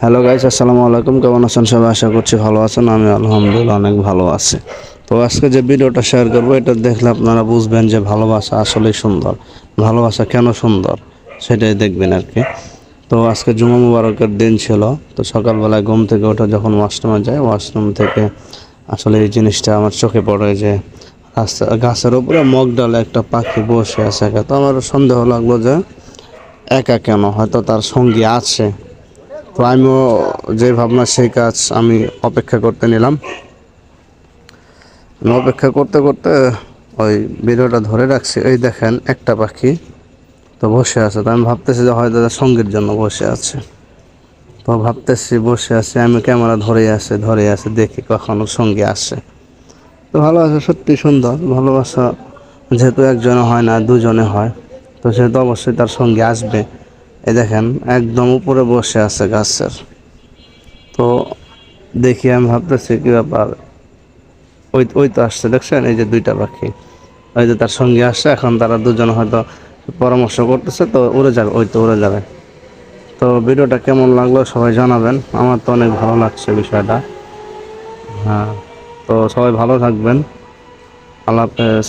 Hello guys, আসসালামু আলাইকুম। কেমন আছেন সবাই? আশা করছি ভালো আছেন। আমি আলহামদুলিল্লাহ অনেক ভালো আছি। তো আজকে যে ভিডিওটা শেয়ার করবো, এটা দেখলে আপনারা বুঝবেন যে ভালোবাসা আসলেই সুন্দর। ভালোবাসা কেন সুন্দর সেটাই দেখবেন আর কি। তো আজকে জুমা মুবারকের দিন ছিল। তো সকালবেলায় ঘুম থেকে উঠে যখন ওয়াশরুমে যাই, ওয়াশরুম থেকে আসলে এই জিনিসটা আমার চোখে পড়ে যে রাস্তা গাছের উপরে মগ ডালে একটা পাখি বসে আছে একা। তো আমার সন্দেহ লাগলো যে একা কেন, হয়তো তার সঙ্গী আছে। তো আমিও যে ভাবনা সেই কাজ, আমি অপেক্ষা করতে নিলাম। আমি অপেক্ষা করতে করতে ওই ভিডিওটা ধরে রাখছি। এই দেখেন একটা পাখি তো বসে আছে। তো আমি ভাবতেছি যে হয়তো তার সঙ্গীর জন্য বসে আছে। তো ভাবতেছি বসে আছে, আমি ক্যামেরা ধরে আছে দেখি কখনো সঙ্গী আসে। তো ভালোবাসা সত্যি সুন্দর। ভালোবাসা যেহেতু একজনে হয় না, দুজনে হয়, তো সেহেতু অবশ্যই তার সঙ্গী আসবে। এই দেখেন একদম উপরে বসে আছে গাছের। তো দেখি, আমি ভাবতেছি কি ব্যাপার, ওই ওই তো আসছে, দেখছেন এই যে দুইটা পাখি, ওই যে তার সঙ্গে আসছে। এখন তারা দুজন হয়তো পরামর্শ করতেছে, তো উড়ে যাবে, ওই তো উড়ে যাবে। তো ভিডিওটা কেমন লাগলো সবাই জানাবেন। আমার তো অনেক ভালো লাগছে বিষয়টা। হ্যাঁ, তো সবাই ভালো থাকবেন। আল্লাহ হাফেজ।